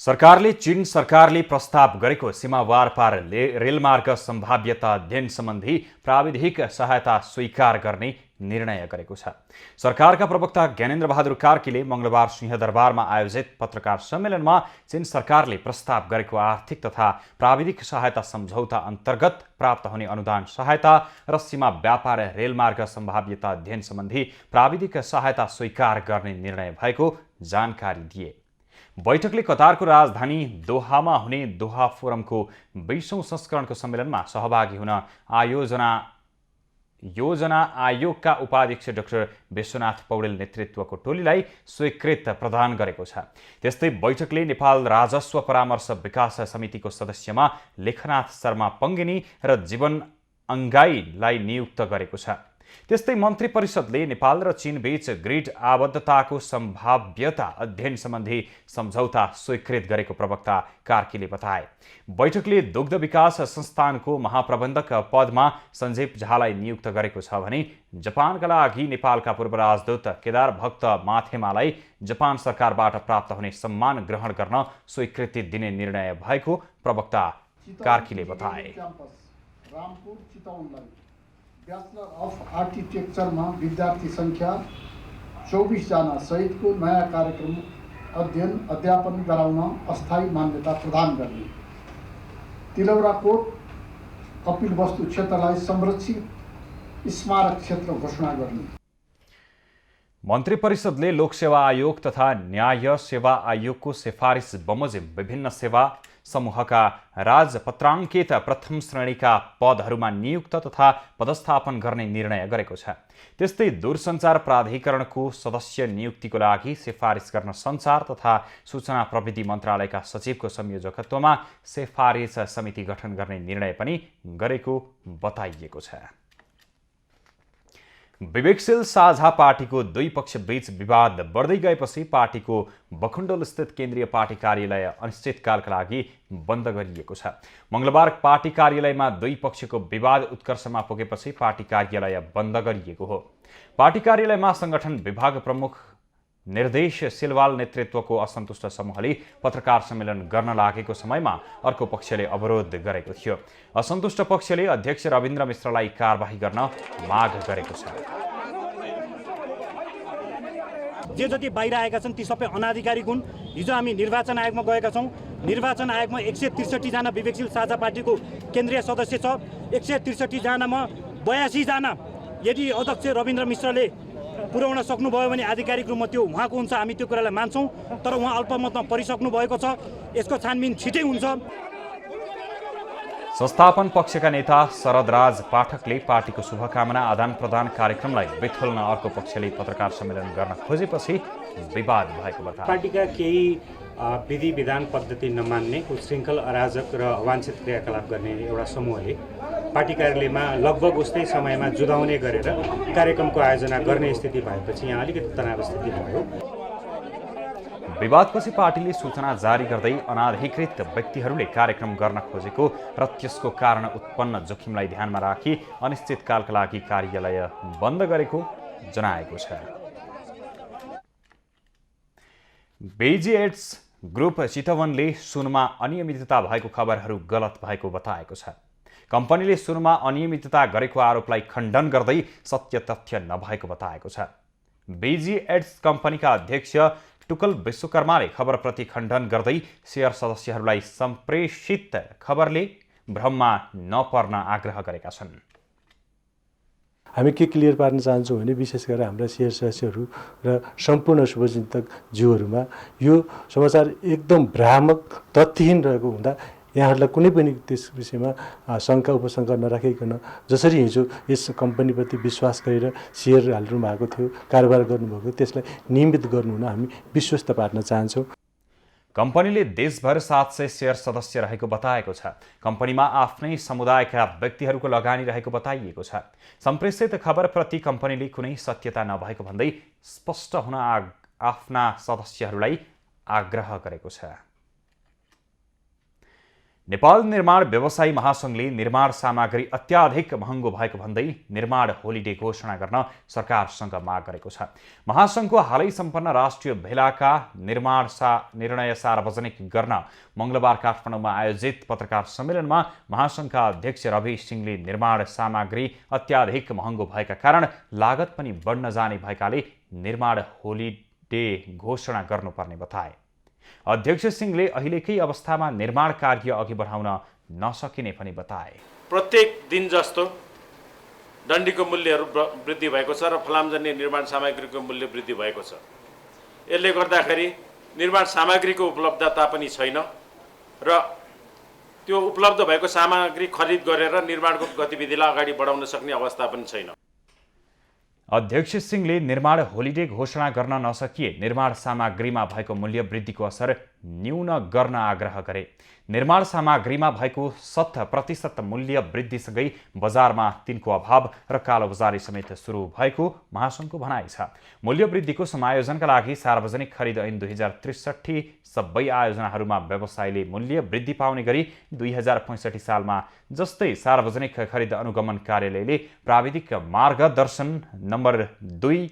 सरकारले चीन सरकारले प्रस्ताव गरेको सीमावार पार रेलमार्ग सम्भाव्यता अध्ययन सम्बन्धी प्राविधिक सहायता स्वीकार गर्ने निर्णय गरेको छ। सरकारका प्रवक्ता ज्ञानेन्द्र बहादुर कार्कीले मंगलबार सिंहदरबारमा आयोजित पत्रकार सम्मेलनमा चीन सरकारले प्रस्ताव गरेको आर्थिक तथा प्राविधिक सहायता सम्झौता अन्तर्गत प्राप्त हुने अनुदान सहायता र सीमा व्यापार रेलमार्ग सम्भाव्यता अध्ययन सम्बन्धी प्राविधिक सहायता स्वीकार गर्ने निर्णय भएको जानकारी दिए। बैठकले कतारको राजधानी दोहामा हुने दोहा फोरमको 20औं संस्करणको सम्मेलनमा सहभागी हुन योजना आयोगका उपाध्यक्ष डाक्टर विश्वनाथ पौडेल नेतृत्वको टोलीलाई स्वीकृत प्रदान गरेको छ। त्यस्तै बैठकले नेपाल राजस्व परामर्श विकास समितिको सदस्यमा लेखनाथ शर्मा पङ्गिनी र जीवन अंगाईलाई नियुक्त गरेको छ। त्यस्तै मन्त्री परिषदले नेपाल र चीन बीच ग्रिड आबद्धताको सम्भाव्यता अध्ययन सम्बन्धी सम्झौता स्वीकृत गरेको प्रवक्ता कार्कीले बताए। बैठकले दुग्ध विकास संस्थानको महाप्रबन्धक पदमा सञ्जीव झालाई नियुक्त गरेको छ भने जापानका लागि नेपालका पूर्व राजदूत केदार भक्त माथेमालाई जापान सरकारबाट प्राप्त हुने सम्मान ग्रहण गर्न स्वीकृति दिने निर्णय भएको प्रवक्ता कार्कीले बताए। ब्याचलर अफ आर्किटेक्चरमा विद्यार्थी संख्या 24 जना सहितको नयाँ कार्यक्रम अध्ययन अध्यापन गराउन अस्थायी मान्यता प्रदान गर्ने, तिलौराकोट कपिलवस्तु क्षेत्रलाई संरक्षित स्मारक क्षेत्र घोषणा गर्ने। मन्त्री परिषदले लोकसेवा आयोग तथा न्याय सेवा आयोगको सिफारिस बमोजिम विभिन्न सेवा समूहका राजपत्राङ्कित प्रथम श्रेणीका पदहरूमा नियुक्त तथा पदस्थापन गर्ने निर्णय गरेको छ। त्यस्तै दूरसञ्चार प्राधिकरणको सदस्य नियुक्तिको लागि सिफारिस गर्न सञ्चार तथा सूचना प्रविधि मन्त्रालयका सचिवको संयोजकत्वमा सिफारिस समिति गठन गर्ने निर्णय पनि गरेको बताइएको छ। विवेकशील साझा पार्टीको दुई पक्ष बीच विवाद बढ्दै गएपछि पार्टीको बखुण्डोल स्थित केन्द्रीय पार्टी कार्यालय अनिश्चितकालका लागि बन्द गरिएको छ। मंगलबार पार्टी कार्यालयमा दुई पक्षको विवाद उत्कर्षमा पुगेपछि पार्टी कार्यालय बन्द गरिएको हो। पार्टी कार्यालयमा संगठन विभाग प्रमुख निर्देश सिलवाल नेतृत्वको असन्तुष्ट समूहले पत्रकार सम्मेलन गर्न लागेको समयमा अर्को पक्षले अवरोध गरेको थियो। असन्तुष्ट पक्षले अध्यक्ष रविन्द्र मिश्रलाई कारबाही गर्न माग गरेको छ। जे जति बाहिर आएका छन् ती सबै अनाधिकारिक हुन्। हिजो हामी निर्वाचन आयोगमा गएका छौँ। निर्वाचन आयोगमा 163 जना विवेकशील साझा पार्टीको केन्द्रीय सदस्य छ। 163 जनामा 82 जना यदि अध्यक्ष रविन्द्र मिश्रले पुर्याउन सक्नुभयो भने आधिकारिक रूपमा त्यो उहाँको हुन्छ, हामी त्यो कुरालाई मान्छौँ। तर उहाँ अल्पमतमा परिसक्नु भएको छ। यसको छानबिन छिटै हुन्छ। संस्थापन पक्षका नेता शरदराज पाठकले पार्टीको शुभकामना आदान प्रदान कार्यक्रमलाई बेथोल्न अर्को पक्षले पत्रकार सम्मेलन गर्न खोजेपछि विवाद भएको बताए। पार्टीका केही विधि विधान पद्धति नमान्ने, उच्छृङ्खल अराजक र अवाञ्छित क्रियाकलाप गर्ने एउटा समूहले पार्टी कार्यालयमा लगभग उस्तै समयमा जुधाउने गरेर कार्यक्रमको आयोजना गर्ने स्थिति भएपछि यहाँ अलिकति तनाव स्थिति भयो। विवादपछि पार्टीले सूचना जारी गर्दै अनाधिकृत व्यक्तिहरूले कार्यक्रम गर्न खोजेको र त्यसको कारण उत्पन्न जोखिमलाई ध्यानमा राखी अनिश्चितकालका लागि कार्यालय बन्द गरेको जनाएको छ। बेजी एड्स ग्रुप चितवनले सुनमा अनियमितता भएको खबरहरू गलत भएको बताएको छ। कम्पनीले सुनमा अनियमितता गरेको आरोपलाई खण्डन गर्दै सत्य तथ्य नभएको बताएको छ। बेजी एड्स कम्पनीका अध्यक्ष टुकल विश्वकर्माले खबरप्रति खण्डन गर्दै शेयर सदस्यहरूलाई सम्प्रेषित खबरले भ्रममा नपर्न आग्रह गरेका छन्। हामी के क्लियर पार्न चाहन्छौँ भने विशेष गरेर हाम्रा शेयर सदस्यहरू र सम्पूर्ण शुभचिन्तक जीवहरूमा यो समाचार एकदम भ्रामक तथ्यहीन रहेको हुँदा यहाँहरूलाई कुनै पनि त्यस विषयमा शङ्का उपशङ्का नराखिकन जसरी हिजो यस कम्पनीप्रति विश्वास गरेर सेयर हाल्नु भएको थियो, कारोबार गर्नुभएको, त्यसलाई नियमित गर्नु हुन हामी विश्वस्त पार्न चाहन्छौँ। कम्पनीले देशभर 700 शेयर सदस्य रहेको बताएको छ। कम्पनीमा आफ्नै समुदायका व्यक्तिहरूको लगानी रहेको बताइएको छ। सम्प्रेषित खबरप्रति कम्पनीले कुनै सत्यता नभएको भन्दै स्पष्ट हुन आफ्ना सदस्यहरूलाई आग्रह गरेको छ। नेपाल निर्माण व्यवसायी महासंघले निर्माण सामग्री अत्याधिक महँगो भएको भन्दै निर्माण होलिडे घोषणा गर्न सरकारसँग माग गरेको छ। महासंघको हालै सम्पन्न राष्ट्रिय भेलाका निर्णय सार्वजनिक गर्न मंगलबार काठमाडौँमा आयोजित पत्रकार सम्मेलनमा महासंघका अध्यक्ष रवि सिंहले निर्माण सामग्री अत्याधिक महँगो भएका कारण लागत पनि बढ्न जाने भएकाले निर्माण होलिडे घोषणा गर्नुपर्ने बताए। अध्यक्ष सिंहले अहिलेकै अवस्थामा निर्माण कार्य अघि बढाउन नसकिने पनि बताए। प्रत्येक दिन जस्तो डन्डीको मूल्यहरू वृद्धि भएको छ र फलामजन्य निर्माण सामग्रीको मूल्य वृद्धि भएको छ। यसले गर्दाखेरि निर्माण सामग्रीको उपलब्धता पनि छैन र त्यो उपलब्ध भएको सामग्री खरिद गरेर निर्माणको गतिविधिलाई अगाडि बढाउन सक्ने अवस्था पनि छैन। अध्यक्ष सिंहले निर्माण होलिडे घोषणा गर्न नसकिए निर्माण सामग्रीमा भएको मूल्य वृद्धिको असर न्यून गर्न आग्रह गरे। निर्माण सामग्रीमा भएको 100% मूल्य वृद्धिसँगै बजारमा तिनको अभाव र कालोबजारी समेत सुरु भएको महासंघको भनाइ छ। मूल्य वृद्धिको समायोजनका लागि सार्वजनिक खरिद ऐन 2063 सबै आयोजनाहरूमा व्यवसायले मूल्य वृद्धि पाउने गरी 2065 सालमा जस्तै सार्वजनिक खरिद अनुगमन कार्यालयले प्राविधिक मार्गदर्शन नम्बर 2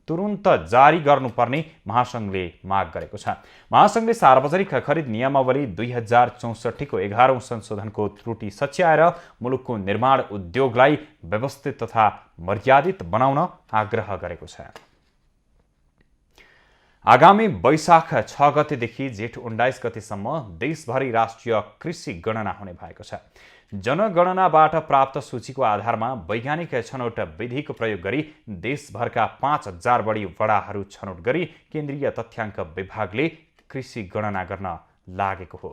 तुरुन्त जारी गर्नुपर्ने महासंघले माग गरेको छ। महासंघले सार्वजनिक खरिद नियमावली 2064 को 11औं संशोधनको त्रुटि सच्याएर मुलुकको निर्माण उद्योगलाई व्यवस्थित तथा मर्यादित बनाउन आग्रह गरेको छ। आगामी वैशाख 6 गतेदेखि जेठ 19 गतेसम्म देशभरि राष्ट्रिय कृषि गणना हुने भएको छ। जनगणनाबाट प्राप्त सूचीको आधारमा वैज्ञानिक छनौट विधिको प्रयोग गरी देशभरका 5000 बढी वडाहरू छनौट गरी केन्द्रीय तथ्याङ्क विभागले कृषि गणना गर्न लागेको हो।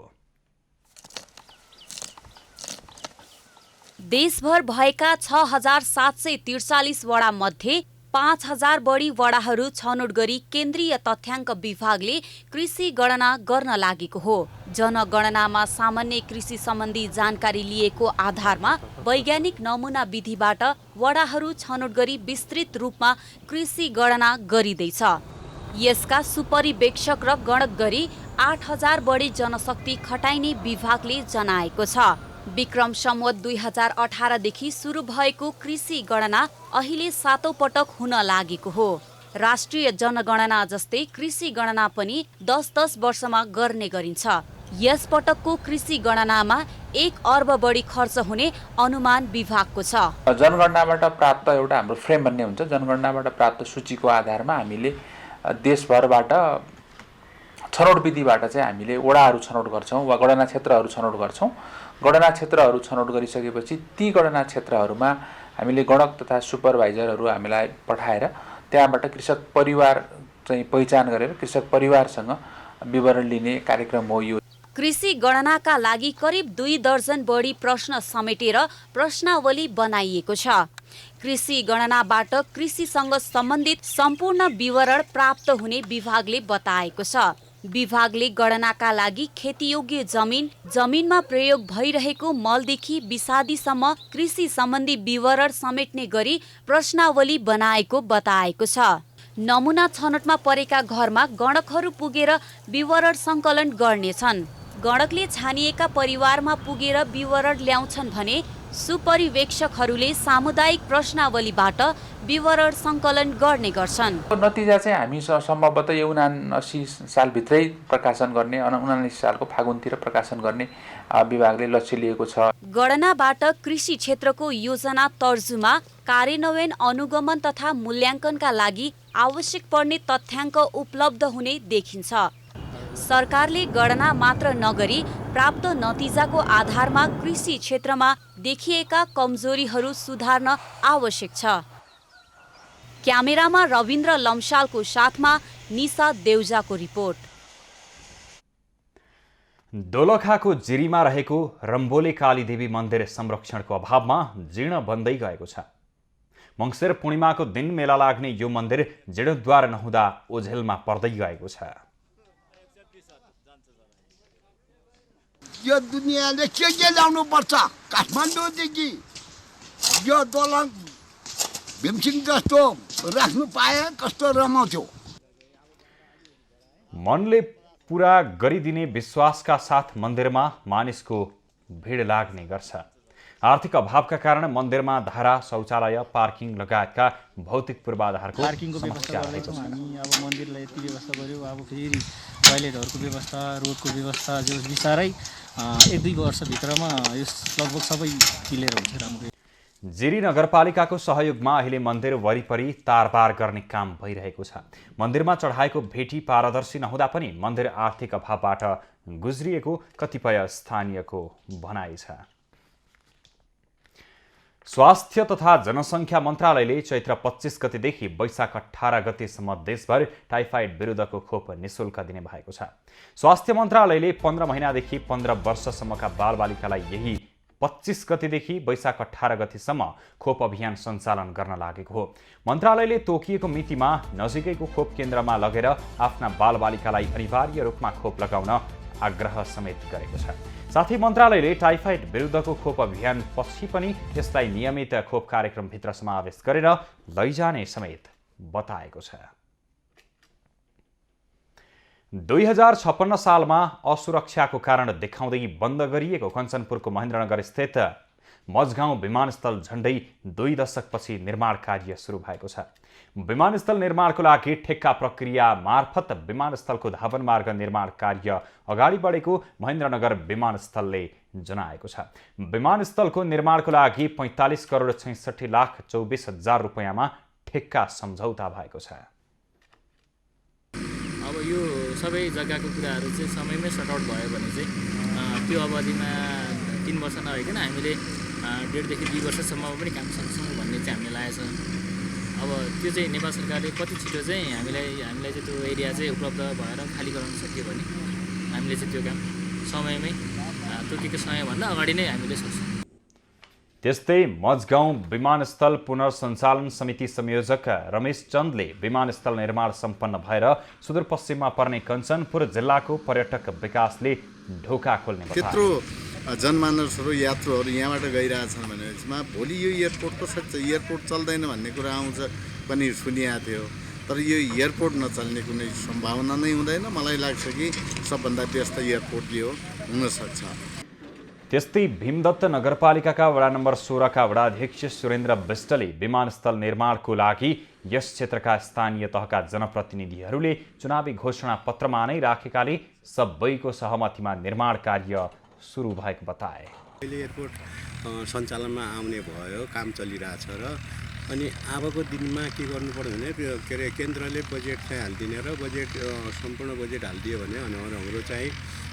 देशभर भएका 6743 वडा मध्ये 5000 बढी वडाहरू छनौट गरी केन्द्रीय तथ्याङ्क विभागले कृषि गणना गर्न लागेको हो। जनगणनामा सामान्य कृषि सम्बन्धी जानकारी लिएको आधारमा वैज्ञानिक नमुना विधिबाट वडाहरू छनौट गरी विस्तृत रूपमा कृषि गणना गरिँदैछ। यसका सुपरिवेक्षक र गणक गरी 8000 बढी जनशक्ति खटाइने विभागले जनाएको छ। विक्रम सम्वत 2018 देखि सुरु भएको कृषि गणना अहिले 7औं पटक हुन लागेको हो। राष्ट्रिय जनगणना जस्तै कृषि गणना पनि 10-10 वर्षमा गर्ने गरिन्छ। यस पटकको कृषि गणनामा 1 अर्ब बढी खर्च हुने अनुमान विभागको छ। जनगणनाबाट प्राप्त एउटा हाम्रो फ्रेम भन्ने हुन्छ। जनगणनाबाट प्राप्त सूचीको आधारमा हामीले देशभरबाट छनौट विधिबाट चाहिँ हामीले वडाहरू छनौट गर्छौँ वा गणना क्षेत्रहरू छनौट गर्छौँ। गणना क्षेत्रहरू छनौट गरिसकेपछि ती गणना क्षेत्रहरूमा हामीले गणक तथा सुपरभाइजरहरू हामीलाई पठाएर त्यहाँबाट कृषक परिवार चाहिँ पहिचान गरेर कृषक परिवारसँग विवरण लिने कार्यक्रम हो यो। कृषि गणनाका लागि करिब 2 दर्जन बढी प्रश्न समेटेर प्रश्नावली बनाइएको छ। कृषि गणनाबाट कृषिसँग सम्बन्धित सम्पूर्ण विवरण प्राप्त हुने विभागले बताएको छ। विभागले गणनाका लागि खेतीयोग्य जमिनमा प्रयोग भइरहेको मलदेखि विषादीसम्म कृषि सम्बन्धी विवरण समेट्ने गरी प्रश्नावली बनाएको बताएको छ। नमुना छनौटमा परेका घरमा गणकहरू पुगेर विवरण सङ्कलन गर्नेछन्। गणकले छानिएका परिवारमा पुगेर विवरण ल्याउँछन् भने सुपरिवेक्षकहरूले सामुदायिक प्रश्नावलीबाट विवरण सङ्कलन गर्ने गर्छन्। नतिजा चाहिँ हामी सम्भवतः 79 सालभित्रै प्रकाशन गर्ने 79 सालको फागुनतिर प्रकाशन गर्ने विभागले लक्ष्य लिएको छ। गणनाबाट कृषि क्षेत्रको योजना तर्जुमा कार्यान्वयन अनुगमन तथा मूल्याङ्कनका लागि आवश्यक पर्ने तथ्याङ्क उपलब्ध हुने देखिन्छ। सरकारले गणना मात्र नगरी प्राप्त नतिजाको आधारमा कृषि क्षेत्रमा देखिएका कमजोरीहरू सुधार्न आवश्यक छ। क्यामेरामा रविन्द्र लम्सालको साथमा निशा देउजाको रिपोर्ट। दोलखाको जिरीमा रहेको रम्बोले कालीदेवी मन्दिर संरक्षणको अभावमा जीर्ण बन्दै गएको छ। मङ्सिर पूर्णिमाको दिन मेला लाग्ने यो मन्दिर जीर्णोद्धार नहुँदा ओझेलमा पर्दै गएको छ। यो दुनियाँले के ल्याउनु पर्छ काठमाडौँदेखि यो दलङ भीमसिंह जस्तो राख्नु पाए कस्तो रमाउँथ्यो। मनले पूरा गरिदिने विश्वासका साथ मन्दिरमा मानिसको भिड लाग्ने गर्छ। आर्थिक अभावका कारण मन्दिरमा धारा, शौचालय, पार्किङ लगायतका भौतिक पूर्वाधारको पार्किङको व्यवस्था गर्दैछौँ हामी। अब मन्दिरलाई यति व्यवस्था गर्यो, अब फेरि टोयलेटहरूको व्यवस्था, रोडको व्यवस्था जो बिस्तारै 1-2 वर्षभित्रमा यो लगभग सबै क्लियर हुन्छ राम्रो। जिरी नगरपालिकाको सहयोगमा अहिले मन्दिर वरिपरि तारबार गर्ने काम भइरहेको छ। मन्दिरमा चढाएको भेटी पारदर्शी नहुँदा पनि मन्दिर आर्थिक अभावबाट गुज्रिएको कतिपय स्थानीयको भनाइ छ। स्वास्थ्य तथा जनसङ्ख्या मन्त्रालयले चैत्र 25 गतेदेखि वैशाख 18 गतेसम्म देशभर टाइफाइड विरुद्धको खोप निशुल्क दिने भएको छ। स्वास्थ्य मन्त्रालयले 15 महिनादेखि 15 वर्षसम्मका बालबालिकालाई यही 25 गतेदेखि वैशाख 18 गतेसम्म खोप अभियान सञ्चालन गर्न लागेको हो। मन्त्रालयले तोकिएको मितिमा नजिकैको खोप केन्द्रमा लगेर आफ्ना बालबालिकालाई अनिवार्य रूपमा खोप लगाउन आग्रह समेत गरेको छ। साथै मन्त्रालयले टाइफाइड विरुद्धको खोप अभियान पछि पनि यसलाई नियमित खोप कार्यक्रमभित्र समावेश गरेर लैजाने समेत बताएको छ। 2056 सालमा असुरक्षाको कारण देखाउँदै बन्द गरिएको कञ्चनपुरको महेन्द्रनगर स्थित मझगाउँ विमानस्थल झण्डै 2 दशकपछि निर्माण कार्य सुरु भएको छ। विमानस्थल निर्माणको लागि ठेक्का प्रक्रिया मार्फत विमानस्थलको धावन मार्ग निर्माण कार्य अगाडि बढेको महेन्द्रनगर विमानस्थलले जनाएको छ। विमानस्थलको निर्माणको लागि 45 करोड 66 लाख 24 हजार रुपैयाँमा ठेक्का सम्झौता भएको छ। अब यो सबै जग्गाको कुराहरू चाहिँ समयमै सर्ट आउट भयो भने चाहिँ त्यो अवधिमा 3 वर्ष नभइकन हामीले 1.5 देखि 2 वर्षसम्म पनि काम सक्छौँ भन्ने चाहिँ हामीले लागेको छ। अब त्यो चाहिँ नेपाल सरकारले कति छिटो चाहिँ हामीलाई चाहिँ त्यो एरिया चाहिँ उपलब्ध भएर खाली गराउन सक्यो भने हामीले चाहिँ त्यो काम समयमै तोकेको समयभन्दा अगाडि नै हामीले सक्छौँ। त्यस्तै मझगाउँ विमानस्थल पुनर्सञ्चालन समिति संयोजक रमेश चन्दले विमानस्थल निर्माण सम्पन्न भएर सुदूरपश्चिममा पर्ने कञ्चनपुर जिल्लाको पर्यटक विकासले ढोका खोल्ने बताए। त्यत्रो जनमानसहरू यात्रुहरू यहाँबाट गइरहेछन् भनेमा भोलि यो एयरपोर्ट चल्दैन भन्ने कुरा आउँछ पनि सुनिएको थियो। तर यो एयरपोर्ट नचल्ने कुनै सम्भावना नै हुँदैन। मलाई लाग्छ कि सबभन्दा व्यस्त एयरपोर्ट यो हुनसक्छ। त्यस्तै भीमदत्त नगरपालिकाका वडा नम्बर 16 का वडाध्यक्ष सुरेन्द्र विष्टले विमानस्थल निर्माणको लागि यस क्षेत्रका स्थानीय तहका जनप्रतिनिधिहरूले चुनावी घोषणा पत्रमा नै राखेकाले सबैको सहमतिमा निर्माण कार्य सुरु भएको बताए। अहिले एयरपोर्ट सञ्चालनमा आउने भयो, काम चलिरहेछ र अनि अबको दिनमा के गर्नु पर्यो भने के अरे केन्द्रले बजेट चाहिँ हालिदिने र बजेट सम्पूर्ण बजेट हालिदियो भने हाम्रो चाहिँ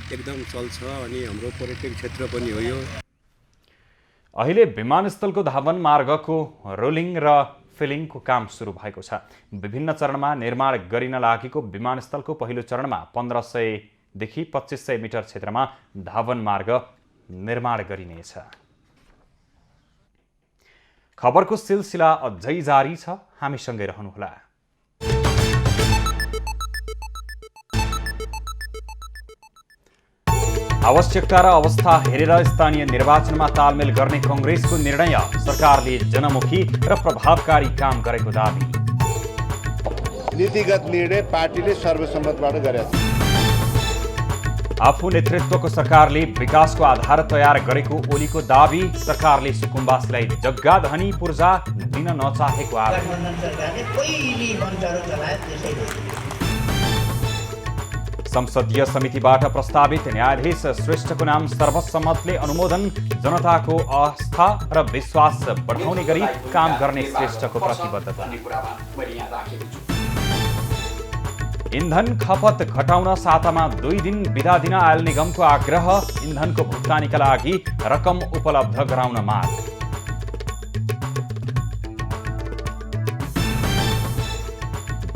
एकदम चल्छ अनि हाम्रो पर्यटक क्षेत्र पनि हो यो। अहिले विमानस्थलको धावन मार्गको रोलिङ र फिलिङको काम सुरु भएको छ। विभिन्न चरणमा निर्माण गरिन लागेको विमानस्थलको पहिलो चरणमा 1500 देखि 2500 मिटर क्षेत्रमा धावन मार्ग निर्माण गरिनेछ। खबरको सिलसिला अझै जारी छ, हामीसँगै रहनुहोला। आवश्यकता र अवस्था हेरेर स्थानीय निर्वाचनमा तालमेल गर्ने कांग्रेसको निर्णय सरकारले जनमुखी र प्रभावकारी काम गरेको दाबी। नीतिगत निर्णय पार्टीले सर्वसम्मतबाट गरेको छ। आफू नेतृत्वको सरकारले विकासको आधार तयार गरेको ओलीको दाबी। सरकारले सुकुम्बासीलाई जग्गा धनी पूर्जा दिन नचाहेको आरोप। संसदीय समितिबाट प्रस्तावित न्यायाधीश श्रेष्ठको नाम सर्वसम्मतले अनुमोदन। जनताको आस्था र विश्वास बढाउने गरी काम गर्ने श्रेष्ठको प्रतिबद्धता। इन्धन खपत घटाउन सातामा 2 दिन बिदा दिन आयल निगमको आग्रह। इन्धनको भुक्तानीका लागि रकम उपलब्ध गराउन माग।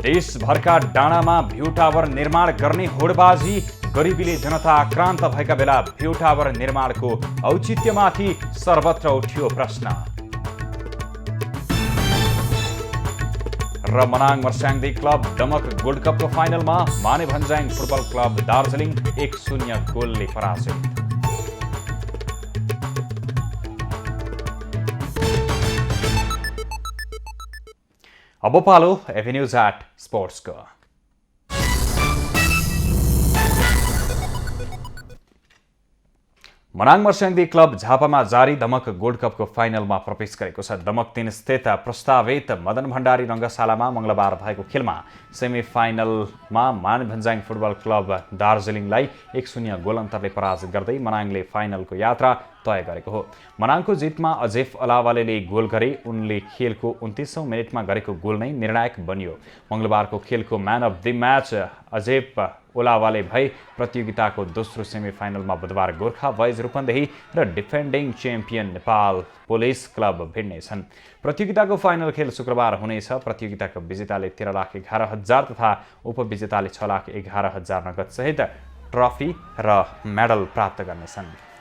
देशभरका डाँडामा भ्यू टावर निर्माण गर्ने होडबाजी। गरिबीले जनता आक्रान्त भएका बेला भ्यू टावर निर्माणको औचित्यमाथि सर्वत्र उठ्यो प्रश्न। र मनाङ मर्स्याङ्दी क्लब दमक गोल्ड कपको फाइनलमा माने भन्ज्याङ फुटबल क्लब दार्जिलिङ 1-0 गोलले पराजित। अब पालो एभेन्यूज एट स्पोर्ट्सको। मनाङ मर्स्याङ्दी क्लब झापामा जारी दमक गोल्ड कपको फाइनलमा प्रवेश गरेको छ। दमक 3 स्थित प्रस्तावित मदन भण्डारी रङ्गशालामा मङ्गलबार भएको खेलमा सेमिफाइनलमा मानभन्ज्याङ फुटबल क्लब दार्जिलिङलाई 1-0 गोल अन्तरले पराजित गर्दै मनाङले फाइनलको यात्रा तय गरेको हो। मनाङको जितमा अजेफ ओलावाले गोल गरे। उनले खेलको 29औं मिनेटमा गरेको गोल नै निर्णायक बन्यो। मङ्गलबारको खेलको म्यान अफ द म्याच अजेफ ओलावाले भई प्रतियोगिताको दोस्रो सेमिफाइनलमा बुधबार गोर्खा बॉयज रूपन्देही र defending champion Nepal police club भिड्नेछन्। प्रतियोगिताको फाइनल खेल शुक्रबार हुनेछ। प्रतियोगिताको विजेताले 13,11,000 तथा उपविजेताले 6,11,000 नगद सहित ट्रफी र मेडल प्राप्त गर्नेछन्।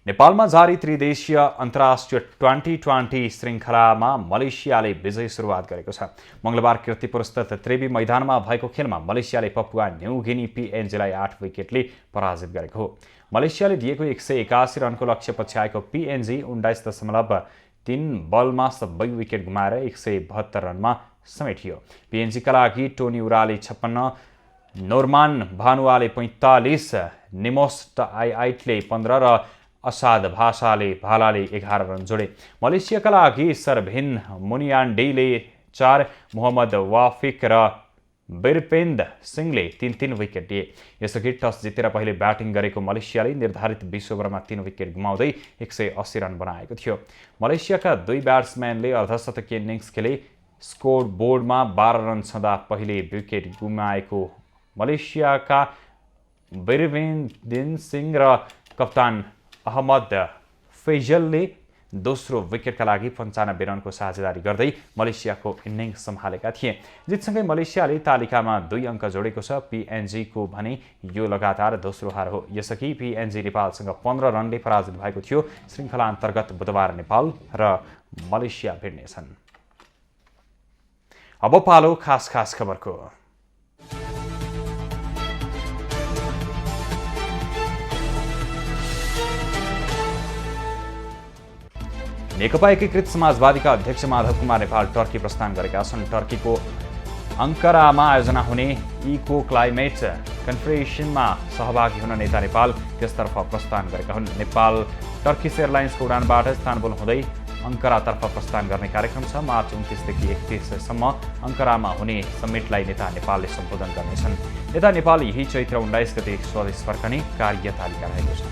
नेपालमा जारी त्रिदेशीय अन्तर्राष्ट्रिय 2020 श्रृङ्खलामा मलेसियाले विजयी सुरुवात गरेको छ। मङ्गलबार कीर्तिपुरस्थित त्रिवी मैदानमा भएको खेलमा मलेसियाले पपुवा न्यू गिनी PNGलाई 8 विकेटले पराजित गरेको हो। मलेसियाले दिएको 181 रनको लक्ष्य पछ्याएको PNG 19.3 बलमा 90 विकेट गुमाएर 172 रनमा समेटियो। PNGका लागि टोनी उराले 56, नोर्मान भानुवाले 45, निमोस्ट आइटले 15 र असाद भालाले 11 रन जोडे। मलेसियाका लागि सरभिन मुनियान्डीले 4, मोहम्मद वाफिक र बिरपेन्द सिंहले 3-3 विकेट दिए। यसअघि टस जितेर पहिले ब्याटिङ गरेको मलेसियाले निर्धारित 20 ओभरमा 3 विकेट गुमाउँदै 180 रन बनाएको थियो। मलेसियाका 2 ब्याट्सम्यानले अर्धशतकीय इनिङ्स खेले। स्कोर बोर्डमा 12 रन छँदा पहिले विकेट गुमाएको मलेसियाका बिरपेन्द सिंह र कप्तान अहमद फैजलले दोस्रो विकेटका लागि 95 रनको साझेदारी गर्दै मलेसियाको इनिङ्स सम्हालेका थिए। जितसँगै मलेसियाले तालिकामा 2 अङ्क जोडेको छ। PNG को भने यो लगातार दोस्रो हार हो। यसअघि PNG नेपालसँग 15 रनले पराजित भएको थियो। श्रृङ्खला अन्तर्गत बुधबार नेपाल र मलेसिया भिड्नेछन्। अब पालो खास खबरको। नेकपा एकीकृत समाजवादीका अध्यक्ष माधव कुमार नेपाल टर्की प्रस्थान गरेका छन्। टर्कीको अंकारामा आयोजना हुने इको क्लाइमेट कन्फरेन्समा सहभागी हुन नेता नेपाल त्यसतर्फ प्रस्थान गरेका हुन्। नेपाल टर्किस एयरलाइन्सको उडानबाट इस्तानबुल हुँदै अंकारातर्फ प्रस्थान गर्ने कार्यक्रम छ। मार्च 29 देखि 31 सम्म अंकारामा हुने समिटलाई नेता नेपालले सम्बोधन गर्नेछन्। नेता नेपाल यही चैत्र 19 गते स्वदेश फर्कने कार्यतालिका रहेको छ।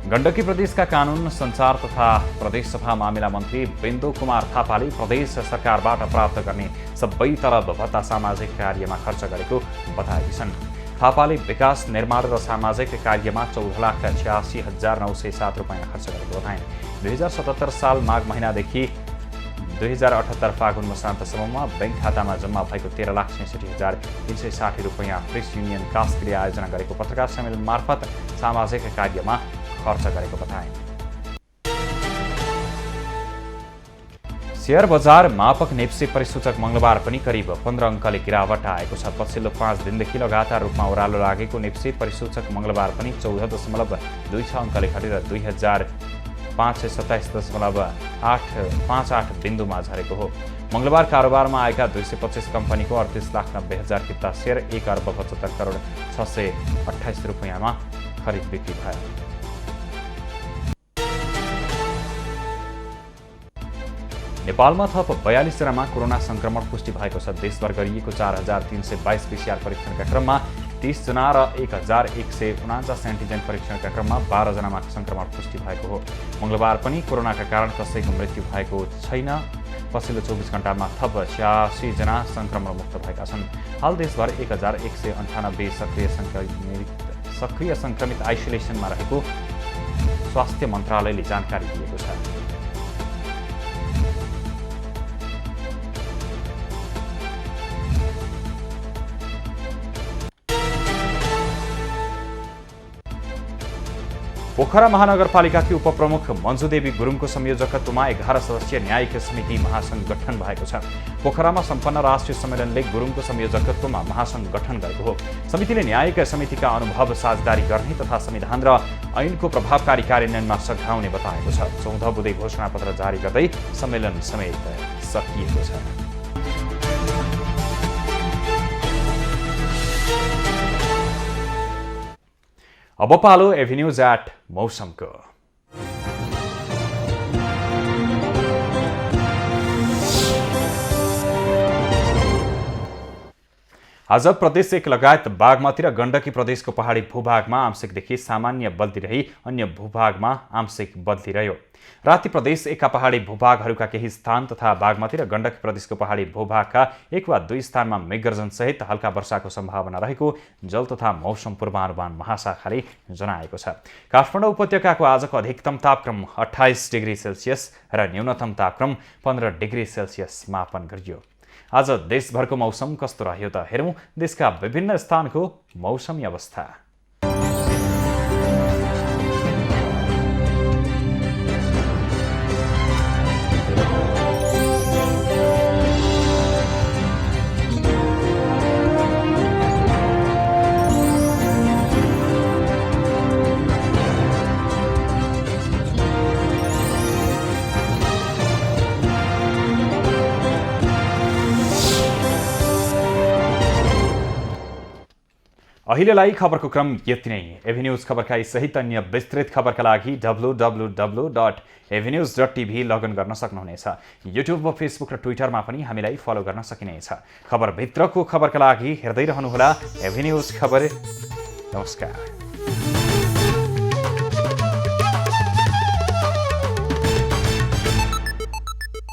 गण्डकी प्रदेशका कानुन सञ्चार तथा प्रदेशसभा मामिला मन्त्री बिन्दु कुमार थापाले प्रदेश सरकारबाट प्राप्त गर्ने सबै तलब भत्ता सामाजिक कार्यमा खर्च गरेको बताएकी छन्। थापाले विकास निर्माण र सामाजिक कार्यमा 14,86,907 रुपैयाँ खर्च गरेको बताइन्। 2077 साल माघ महिनादेखि 2078 फागुन मसान्तसम्ममा बैंक खातामा जम्मा भएको 13,66,360 रुपैयाँ प्रेस युनियन कास्कले आयोजना गरेको पत्रकार सम्मेलन मार्फत सामाजिक कार्यमा खर्च गरेको बताए। शेयर बजार मापक नेप्से परिसूचक मङ्गलबार पनि करिब 15 अङ्कले गिरावट आएको छ। पछिल्लो 5 दिनदेखि लगातार रूपमा ओह्रालो लागेको नेप्से परिसूचक मङ्गलबार पनि 14.26 अङ्कले घटेर 2527.858 बिन्दुमा झरेको हो। मङ्गलबार कारोबारमा आएका 225 कम्पनीको 38,90,000 किता शेयर 1,75,628 रुपैयाँमा खरिद बिक्री भयो। नेपालमा थप 42 जनामा कोरोना संक्रमण पुष्टि भएको छ। देशभर गरिएको 4,322 PCR परीक्षणका क्रममा 30 जना र 1,149 एन्टिजेन परीक्षणका क्रममा 12 जनामा संक्रमण पुष्टि भएको हो। मङ्गलबार पनि कोरोनाका कारण कसैको मृत्यु भएको छैन। पछिल्लो 24 घण्टामा थप 86 जना संक्रमण मुक्त भएका छन्। हाल देशभर 1,198 सक्रिय संक्रमित आइसोलेसनमा रहेको स्वास्थ्य मन्त्रालयले जानकारी दिएको छ। पोखरा महानगरपालिकाकी उपप्रमुख मन्जुदेवी गुरुङको संयोजकत्वमा 11 सदस्यीय न्यायिक समिति महासंघ गठन भएको छ। पोखरामा सम्पन्न राष्ट्रिय सम्मेलनले गुरुङको संयोजकत्वमा महासंघ गठन गरेको हो। समितिले न्यायिक समितिका अनुभव साझेदारी गर्ने तथा संविधान र ऐनको प्रभावकारी कार्यान्वयनमा सघाउने बताएको छ। 14 बुधे घोषणापत्र जारी गर्दै सम्मेलन समेत सकिएको छ। अब पालो एभिन्यूज एट मौसमको। आज प्रदेश 1 लगायत बागमती र गण्डकी प्रदेशको पहाडी भूभागमा आंशिकदेखि सामान्य बदली रही अन्य भूभागमा आंशिक बदली रह्यो। राति प्रदेश 1 का पहाडी भूभागहरूका केही स्थान तथा बागमती र गण्डकी प्रदेशको पहाडी भूभागका 1 वा 2 स्थानमा मेघगर्जन सहित हल्का वर्षाको सम्भावना रहेको जल तथा मौसम पूर्वानुमान महाशाखाले जनाएको छ। काठमाडौँ उपत्यकाको आजको अधिकतम तापक्रम 28 डिग्री सेल्सियस र न्यूनतम तापक्रम 15 डिग्री सेल्सियस मापन गरियो। आज देशभरको मौसम कस्तो रह्यो त हेरौँ देशका विभिन्न स्थानको मौसमी अवस्था। अहिलेलाई खबरको क्रम यति नै। एभिन्यूज खबरका सहित अन्य विस्तृत खबरका लागि www.avenews.tv लगइन गर्न सक्नुहुनेछ। युट्युब वा फेसबुक र ट्विटरमा पनि हामीलाई फलो गर्न सकिनेछ। खबरभित्रको खबरका लागि हेर्दै रहनुहोला एभिन्यूज खबर। नमस्कार।